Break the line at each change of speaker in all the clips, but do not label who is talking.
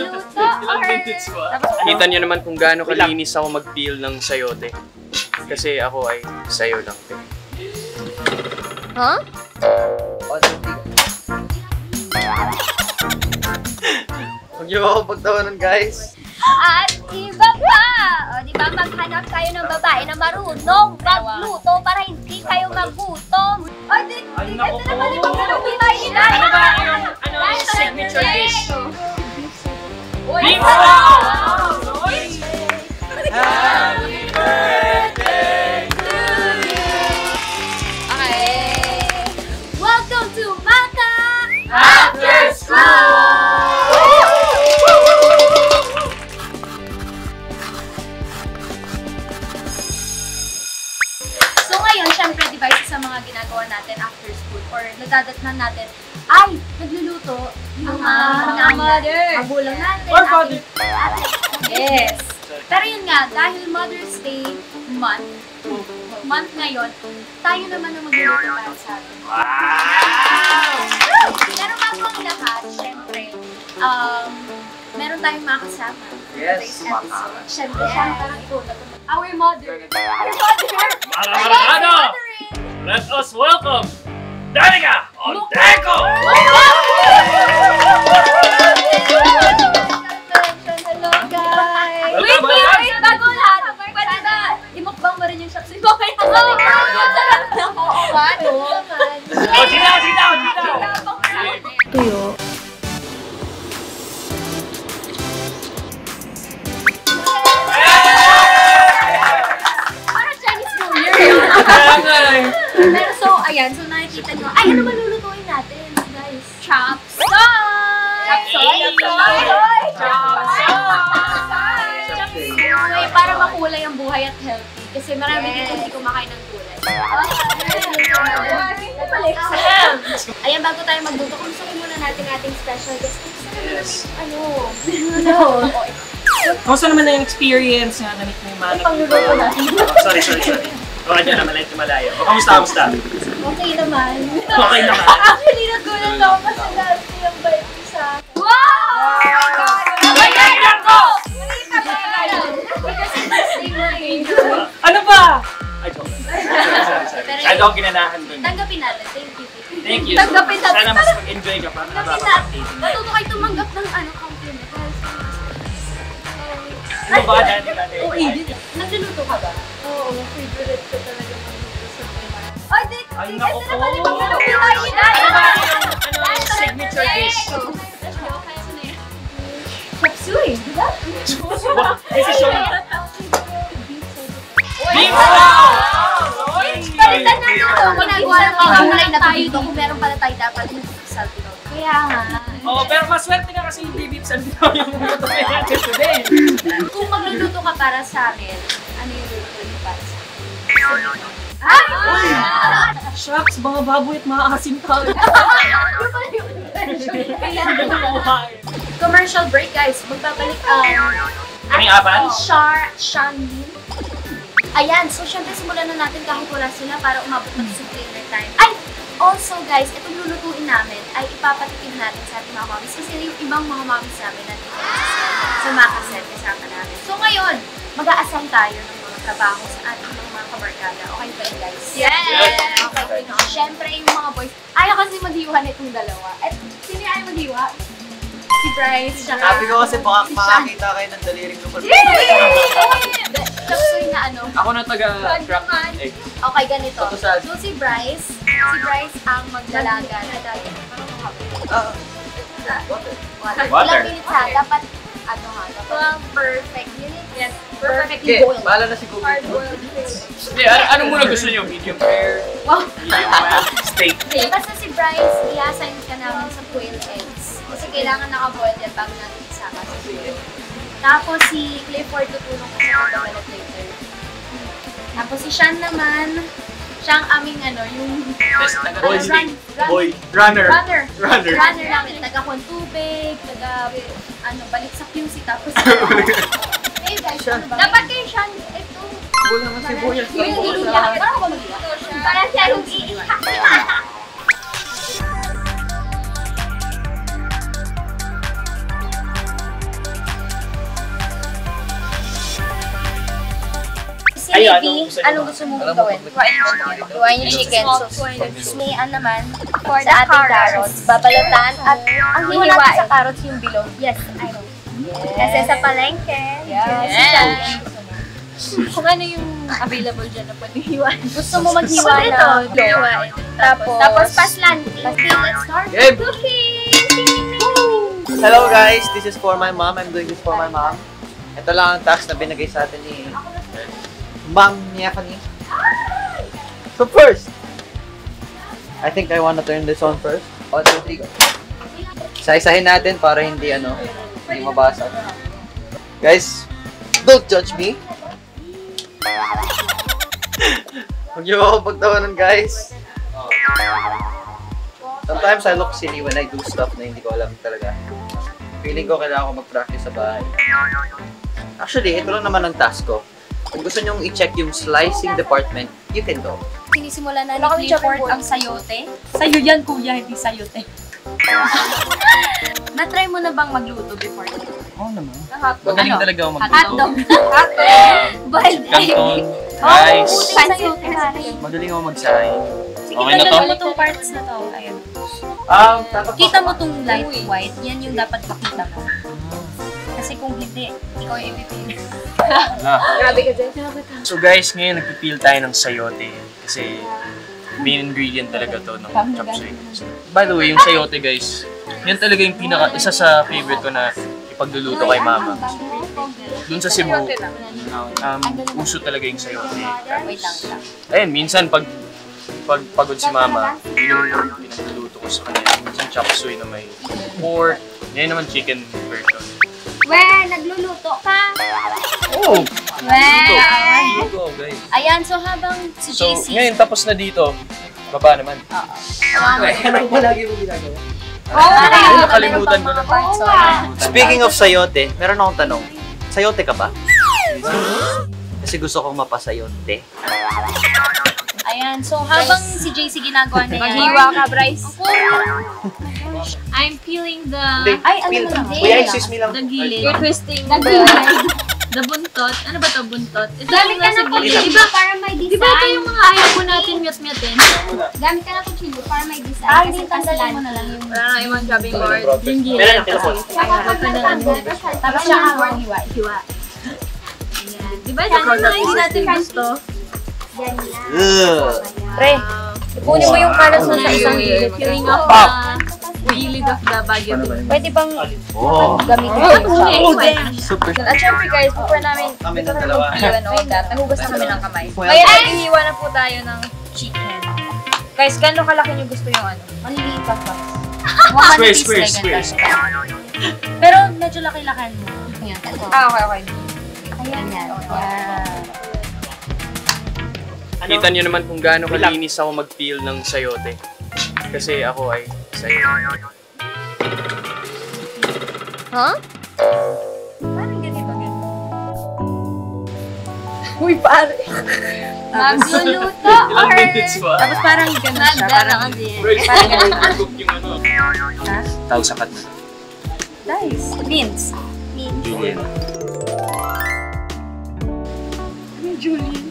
nagluluto or...
Kita niyo naman kung gaano kalinis ako mag-peel ng sayote. Kasi ako ay sayo lang.
Huh?
Huwag niyo ako pagtawanan, guys.
At iba pa! O, di ba, maghanap kayo ng babae na marunong magluto para hindi kayo magutom. O, di ito naman yung magluluto tayo nila.
Ano ba yung signature dish?
Beef!
Happy birthday to you!
Okay. Welcome to Maka
After School!
So ngayon, syempre, di ba, isa sa mga ginagawa natin after school or nadadatnan natin, ay, nagluluto yung mga magulang natin.
Or father.
Yes. Pero yun nga, dahil Mother's Day month ngayon, tayo naman ang magluluto para sa atin. Pero bago ang lahat, syempre, meron tayong mga kasama.
Yes,
Syempre, parang ikaw na our mother.
Mga Maragado, let us welcome Danica Onteco!
Hello guys! Wait! Bago lahat! Pwede ba? Imukbang mo rin yung shops ni Boy. Sarap na! Oo, paano?
Sitaw!
Tuyo. Parang Chinese New Year. Pero so, ayan. So, nakikita nyo. Ay, ano ba lulutuin natin, guys? Chop suey! Okay, para makulay ang buhay at healthy. Kasi marami dito hindi kumakain ng gulay. Ayan, bago tayo magluto, kumustahin muna natin ating special guest.
Kamusta naman ang experience na namit mo yung mga
Pangluluto natin.
Sorry. Baka dyan naman ay tumalayo. Kamusta?
Okay naman.
Okay naman.
Actually, nagulat ako kasi dati yung bike ko sa akin. Wow! Kailangan ko!
Ano ba?
Ay, joke. Masyado akong ginanahan dun.
Tanggapin natin.
Thank you.
Tanggapin natin.
Sana mas mag-enjoy ka pa.
Matuto kayo tumanggap ng compliment.
Ano ba dati?
Oo, nagluluto ka ba? Oo, favorite ko talaga magluto sa bahay. Ay,
Ay, naku po.
Ano
yung signature dish?
Chop suey, di ba?
This is showing. Beef!
Palitan na dito. Ginagawa ng mga kulay na tayo dito. Kung meron pala tayo dapat yung salty note. Kaya nga.
Oo, pero maswerte ka kasi hindi bibsan daw yung luto natin today.
Kung magluluto ka para sa amin, ano yung luto niyo para sa amin? Ay!
Shucks, mga baboy at maasim ka.
Commercial break, guys. Magbabalik
Kaming apat?
Shanlin. Ayan, so syempre simulan na natin kahit wala sila para umabot na sa dinner time. Ay! Also guys, itong lulutuin namin ay ipapatikim natin sa ating mga mommies kasi yung ibang mga mommies namin nandito sa Makaset kasama namin. So ngayon, mag-a-assign tayo ng mga trabaho sa ating mga kabarkada. Okay ba yun, guys?
Yes!
Okay, no? Syempre yung mga boys, ayaw kasi maghiwa nitong dalawa. At sino ayaw maghiwa? Si Bryce, siya.
Sabi ko kasi baka makakita kayo ng daliring lumabas.
Chapsuy na ano?
Ako na taga-crack egg.
Okay, ganito.
Patusal.
So si Bryce ang maglalaga.
Water.
Ilang minutes ha? Dapat, ano ha? Dapat perfect minutes. Yes. Perfectly
Okay,
boiled.
bahala na si Google.
Hard-boiled fish.
Hindi, ano muna gusto niyo? Medium rare?
Wow.
Medium well? Steak?
Basta si Bryce, i-assign ka namin sa quail eggs. Kasi kailangan naka-boiled yan bago natin isama sa quail. Tapos si Clifford tutulong ko sa pagbabalat later. Tapos si Sean naman, siya ang aming yung
Runner
namin. Taga-kuhan tubig, balik sa QC. Tapos kayo guys, ano ba? Dapat kay Sean, ito.
Wala nga si Boyas.
Yung iluya. Parang ba mag-iwa? Para siya yung iiha. Baby, anong gusto mong gawin? Kuhain yung chicken. So, Mayan naman, for the ating carrots, babalatan at ang hihiwain sa carrots yung bilog. Yes, I know. Kasi sa palengke, yes.
Kung ano yung available dyan na panihiwain.
Gusto mo maghiwa na hiwain. Tapos paslan. Okay, let's start
Game.
cooking!
Hello guys, this is for my mom. I'm doing this for my mom. Ito lang ang task na binigay sa atin ni Ma'am Niakani. So first, I think I wanna turn this on first. 1, 2, 3, go. Isa-isahin natin para hindi hindi mabasag. Guys, don't judge me. Huwag niyo ako pagtawanan, guys. Sometimes I look silly when I do stuff na hindi ko alam talaga. Feeling ko kailangan ko mag-practice sa bahay. Actually, ito lang naman ang task ko. Kung gusto nyong i-check yung slicing department, you can go.
Sinisimulan na ni Clifford ang sayote.
Sa'yo yan, kuya, hindi sayote.
Na-try mo na bang magluto before?
Oo naman.
Magaling talaga ako
Hotdog. Boiled egg.
Canton, rice.
Sayote.
Magaling ako magsahay.
Sige,
Okay na to?
tanggalin mo tong parts na to. Ayan.
Kita mo tong light white, yan yung dapat makita mo. Kasi kung hindi, ikaw yung ipipili. Grabe ka dyan.
So guys, ngayon nagpipil tayo ng sayote. Kasi main ingredient talaga to ng chop suey. By the way, yung sayote guys, yan talaga yung isa sa favorite ko na ipagluluto kay mama. Doon sa Cebu, uso talaga yung sayote.
Wait lang.
Ayun, minsan pag pagod si mama, yun yung pinagluluto ko sa kanya. Minsan chop suey na may pork, yan naman chicken version.
Well, nagluluto ka.
Oh!
Well.
Go guys.
Ayan, so habang si
So,
JC.
ngayon tapos na dito, baba naman.
Ano ba lagi mo ginagawa?
Nakalimutan ko na.
Speaking of sayote, meron akong tanong. Sayote ka ba? Kasi gusto kong mapasayote.
Ayan, so habang si JC ginagawa na yan.
Maghiwa ka, Bryce.
I'm peeling the...
Ay,
ano naman?
Kuya, excuse me lang.
The gilid.
You're
twisting
the
buntot. Ano ba to buntot? Ito
Gamit
yung
ka
nasa
ng
gilid.
kuchilyo para may design.
Di ba ito yung mga ayaw ko natin mute-mutein?
Gamit ka ng kuchilyo para may design. Kasi tanggalin mo na lang yung...
Wala na ibang chopping board. Yung gilid.
Meron ang telefon.
Tapos siya ang hiwa.
Di ba ito yung mga hindi natin gusto?
Pre, ipunin mo yung carrots mo sa isang gilid.
Peeling off the gilid of the Baguio.
Pwede bang
Oh.
gamitin ko yung
Super.
At syempre guys, before namin
Kami ng dalawa.
nahugas na kami ng kamay. Ngayon ay ihiwa na po tayo ng chicken. Guys, gano'ng kalaki nyo gusto yung ano?
Maliliit pa pa.
Square.
Pero medyo laki-lakan mo. Ayan.
Okay.
Ayan.
Kita niyo naman kung gaano kalinis ako mag-peel ng sayote. Kasi ako ay sayote.
Huh?
Parang ganito.
Uy, pare. Magluluto
Ilang minutes pa?
Tapos parang gano'n siya. Parang
Parang overcook yung ano. Tawag sa kat na.
nice. Beans.
Julian.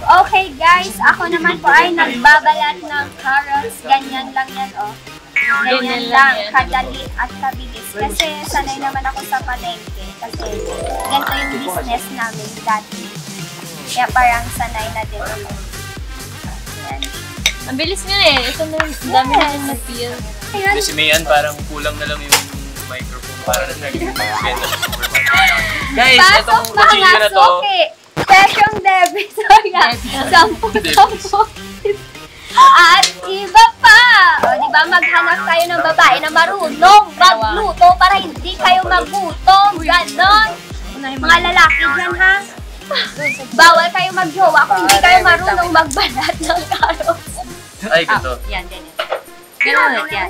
Okay guys, ako naman po ay nagbabalat ng carrots. Ganyan lang yan, oh. Ganyan lang, kadali at kabilis. Kasi sanay naman ako sa palengke. Kasi ganito yung business namin dati. Kaya parang sanay na din ako. Yan.
Ang bilis nga eh. Ito na yung dami na yung na-peel.
Ayun.
Kasi Mayan, parang kulang na lang yung microphone para na nag-benta sa supermarket. Guys, itong
Pasok mga
chicken na to.
suki! Pesyong debit. So yan, 10. At iba pa! O, di ba maghanap kayo ng babae na marunong magluto para hindi kayo magutom. Ganon. Mga lalaki dyan, ha? Bawal kayo magjowa kung hindi kayo marunong magbalat ng carrots.
Ay, ganito.
Yan, ganyan. Ganun ulit yan.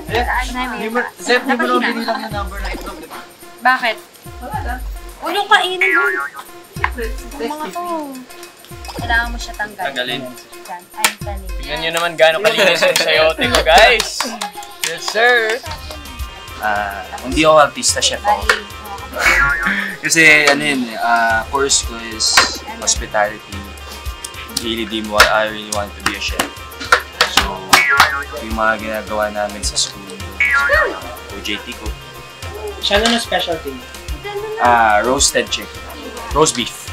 Seth, di mo lang binilang yung number na itlog, di ba?
Bakit?
Unong kainin mo.
Mga to. Kailangan mo siya tanggalin.
Tanggalin.
Yan. Ay, tanin.
Tingnan nyo naman gaano kalinis yung sayote ko, guys. Yes, sir. Hindi ako artista, chef ako. Kasi ano yun, course ko is hospitality. I really want to be a chef. So, yung mga ginagawa namin sa school, OJT ko.
Siya na specialty.
Roasted chicken. Roast beef.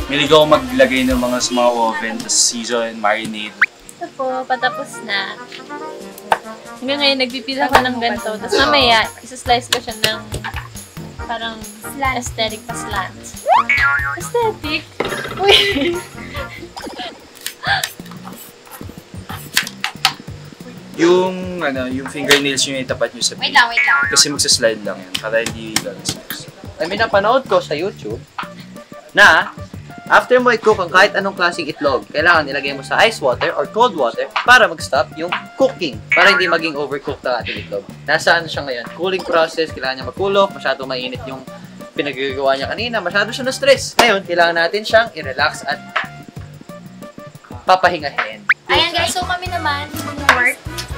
Milig ako maglagay ng mga sa mga oven, tapos season, marinade.
Ito po, patapos na. Hanggang ngayon, nagpipila ko ng ganito. Tapos mamaya, isa-slice ko siya ng parang aesthetic pa slant. Aesthetic? Uy!
Yung fingernails nyo itapat nyo sa
Wait lang.
kasi magsa-slide lang yan, para hindi gagastos.
May napanood ko sa YouTube na after mo i-cook ang kahit anong klaseng itlog, kailangan ilagay mo sa ice water or cold water para mag-stop yung cooking, para hindi maging overcooked ang ating itlog. Nasa ano siya ngayon? Cooling process, kailangan niya magkulok, masyado mainit yung pinagagawa niya kanina, masyado siya na-stress. Ngayon, kailangan natin siyang i-relax at papahingahin.
Ayan guys, so kami naman, work.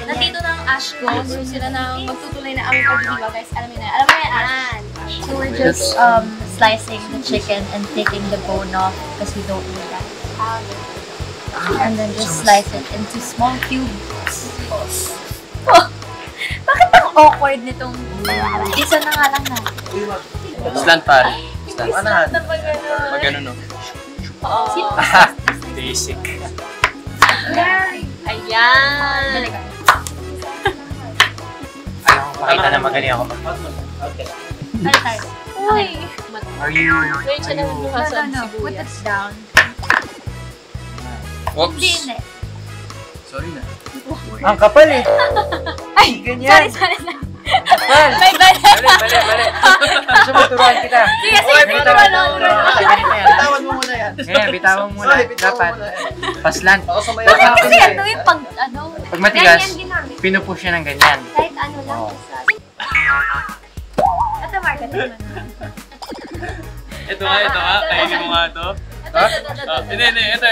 Nandito na ang ash ko. So sila na magtutuloy na ang pagdidiwa guys. Alam mo yan, ash.
So we're just slicing the chicken and taking the bone off because we don't need that. And then just slice it into small cubes. Oh, bakit ang awkward nitong isa na nga lang na?
Slant pare.
Ano na?
Pag ano no?
Oo.
Basic.
Ayan!
Ayaw ko makita na magaling ako.
Ano tayo?
Uy!
Are you...
Ngayon siya naman mukha sa
Put it
sibuyas.
down.
Oops.
Hindi.
Sorry na.
Ang kapal eh. Ay, ganyan.
Sorry.
Kapal.
May balik!
Bali. Gusto mo turuan kita.
Sige, turuan ako.
Bitawan mo muna yan.
Ganyan, bitawan mo muna.
Sorry, bitawan
Dapat
mo muna yan.
paslant.
Ako sumayaw
Bakit
na ako
kasi
eh.
ano yung pag, ano?
Pag matigas,
Ganyan ginamit.
pinupush siya ng ganyan.
Kahit ano lang.
Oo.
Ito, Mark. Ito naman.
Ito nga. Kainin mo nga to. Hindi. Ito.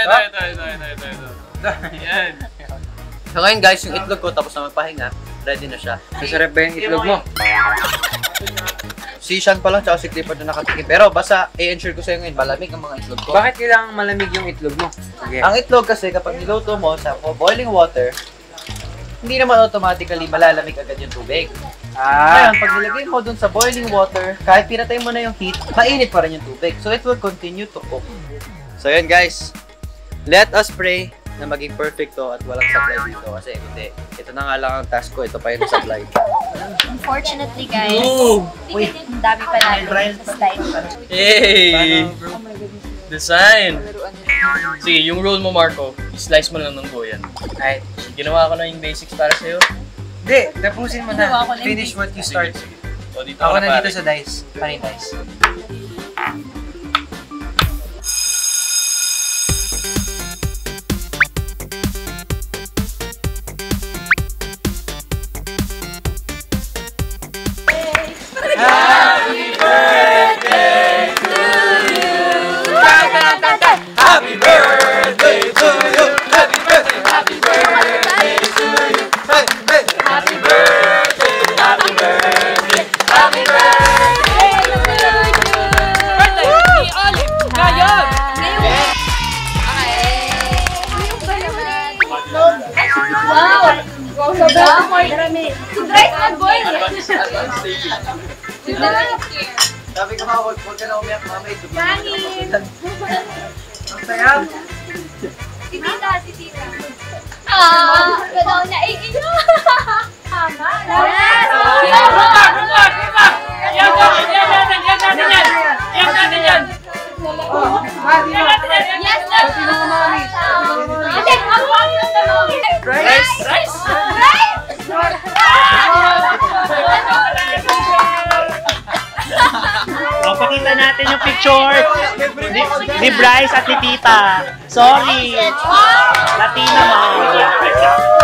Yan.
So ngayon guys, yung itlog ko tapos na magpahinga, ready na siya.
Masarap ba yung itlog mo?
Si Sean pa lang tsaka si Clifford na nakatikim. Pero basta i-ensure ko sa'yo ngayon, malamig ang mga itlog ko.
Bakit kailangan malamig yung itlog mo? Sige.
Ang itlog kasi kapag niluto mo sa boiling water, hindi naman automatically malalamig agad yung tubig. Ngayon, pag nilagay mo dun sa boiling water, kahit pinatay mo na yung heat, mainit pa rin yung tubig. So it will continue to cook. So yun guys, let us pray na maging perfect to at walang supply dito. Kasi hindi, ito na nga lang ang task ko, ito pa yung supply.
Unfortunately, guys.
Uy!
Ang dami pa natin sa slide.
Hey! Design! Sige, yung roll mo, Marco, i-slice mo lang ng goyan.
Ay,
Ginawa ko na yung basics para sa'yo.
hindi, tapusin mo
Ginawa ko
na.
na yung
Finish what you start.
Sige. O, dito
Ako
ka
na
pare.
dito sa dice. Paning dice.
Happy birthday to you! Happy birthday! Happy birthday to you! Hey, hey! Happy birthday! Happy birthday! Happy birthday to you!
Ni Olive! Ngayon!
Wow! Right na boy!
Sabi ko nga, huwag ka na umiyak, mama. Ito.
Pangit!
Ang sayang!
Si tita. Gano'n na. Tama. Yes!
Yan natin yan!
Yes,
Rice!
O, pakita natin yung picture ni Bryce at ni Tita. Sorry! Latina mo.